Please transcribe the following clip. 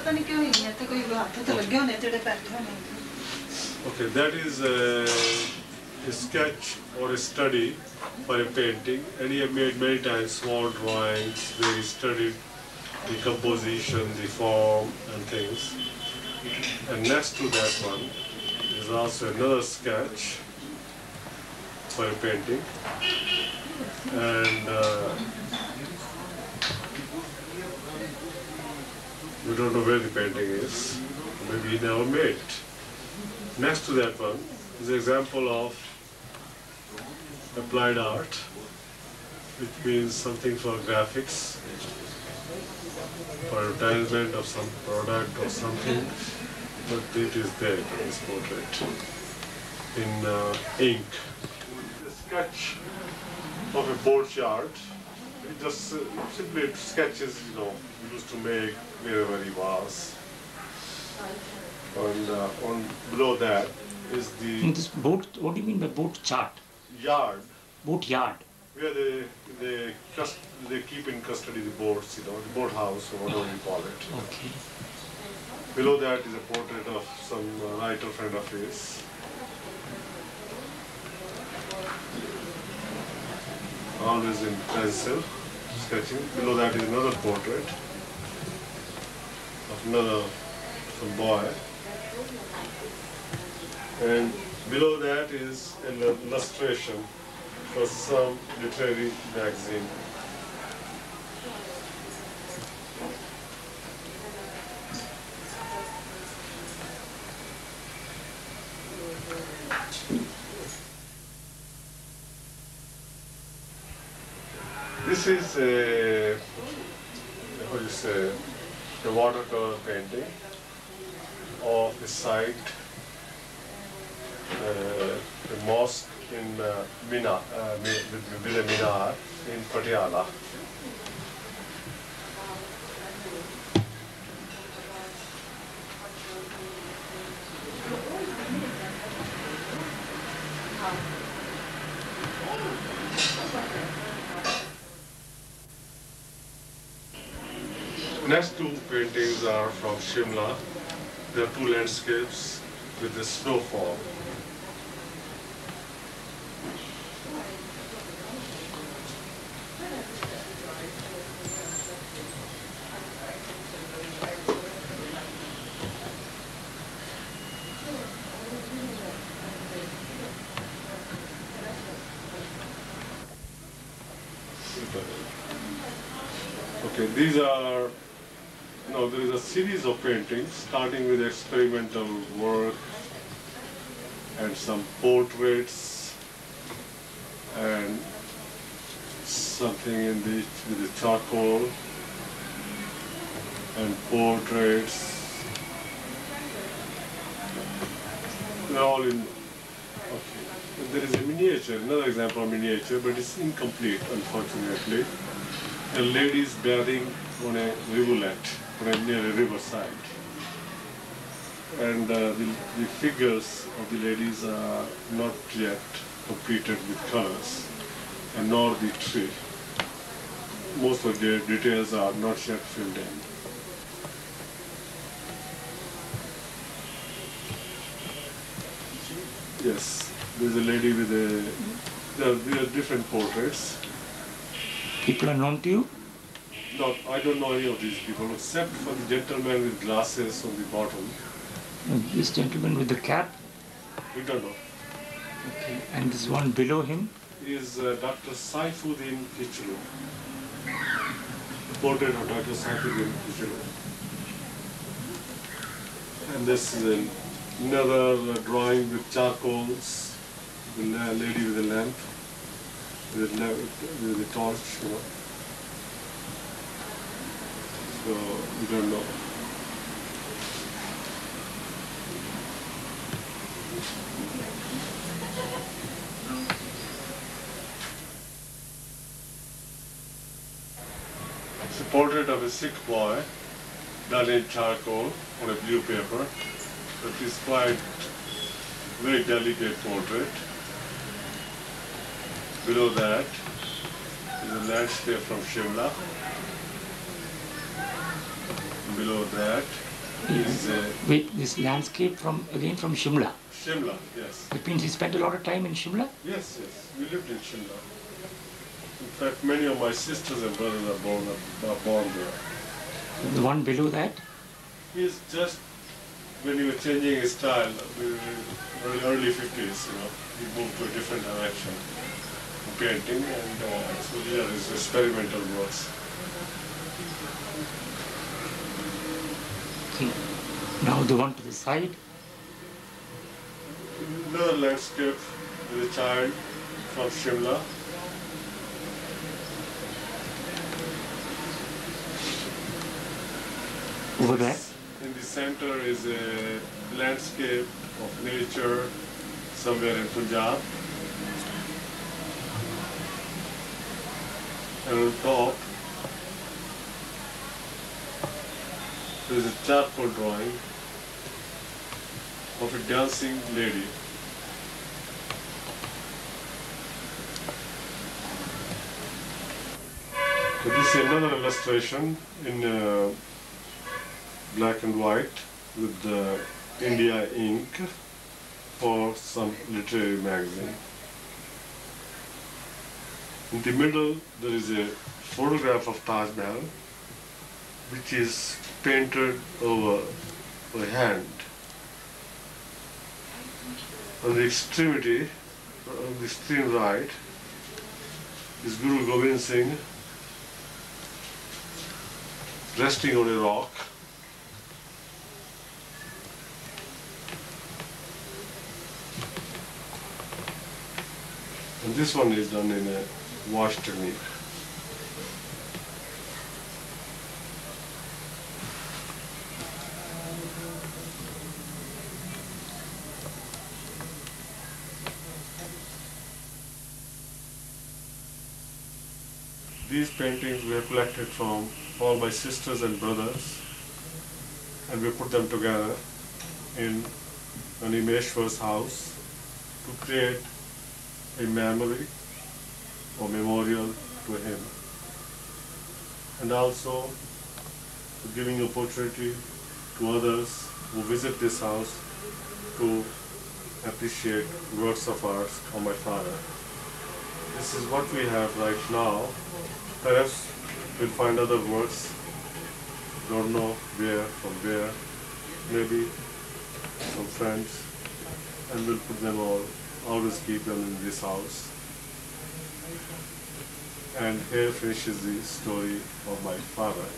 Okay, that is a sketch or a study for a painting, and he have made many times small drawings where he studied the composition, the form and things. And next to that one is also another sketch for a painting, and we don't know where the painting is. Maybe he never made it. Next to that one is an example of applied art, which means something for graphics, for advertisement of some product or something, but it is there in this portrait in ink. A sketch of a boat chart. It just simply sketches, we used to make wherever he was. And below that is the... In this boat, what do you mean by boat chart? Yard. Boat yard. Where they keep in custody the boats, the boat house or whatever you call it. Okay. Below that is a portrait of some writer friend of his. Always in pencil, sketching. Below that is another portrait of some boy. And below that is an illustration for some literary magazine. This is a watercolor painting of the site, the mosque in Mina, with a minar in Patiala. Next two paintings are from Shimla. There are two landscapes with the snowfall. Okay, these are, there is a series of paintings starting with experimental work and some portraits and something with the charcoal and portraits. They're all in, okay. There is a miniature, another example of miniature, but it's incomplete, unfortunately. A lady is bathing on a rivulet, near a riverside. And the figures of the ladies are not yet completed with colors, and nor the tree. Most of the details are not yet filled in. Yes, there's a lady with there are different portraits. People are known to you? No, I don't know any of these people except for the gentleman with glasses on the bottom. This gentleman with the cap? We don't know. Okay, and this one below him? Is Dr. Saifuddin Kichlu. Portrait of Dr. Saifuddin Kichlu. And this is another drawing with charcoals, the lady with a lamp, with a torch, So we don't know. It's a portrait of a sick boy done in charcoal on a blue paper. It is quite very delicate portrait. Below that is a landscape from Shimla. Below that Wait, this landscape again from Shimla. Shimla, yes. It means he spent a lot of time in Shimla? Yes, yes. We lived in Shimla. In fact, many of my sisters and brothers are born there. The one below that? He's just, when he was changing his style, early 50s, he moved to a different direction in painting, and so yeah, his experimental works. Okay. Now the one to the side. Another landscape with a child from Shimla. Over there? In the center is a landscape of nature somewhere in Punjab. And on top there is a charcoal drawing of a dancing lady. So this is another illustration in black and white with the India ink for some literary magazine. In the middle there is a photograph of Taj Mahal which is painted over by hand. On the extremity, on the extreme right, is Guru Gobind Singh resting on a rock. And this one is done in a wash technique. These paintings were collected from all my sisters and brothers, and we put them together in Ishwar's house to create a memory or memorial to him, and also giving opportunity to others who visit this house to appreciate works of art of my father. This is what we have right now. Perhaps we'll find other works, don't know where, from where, maybe some friends, and we'll put them all, always keep them in this house. And here finishes the story of my father.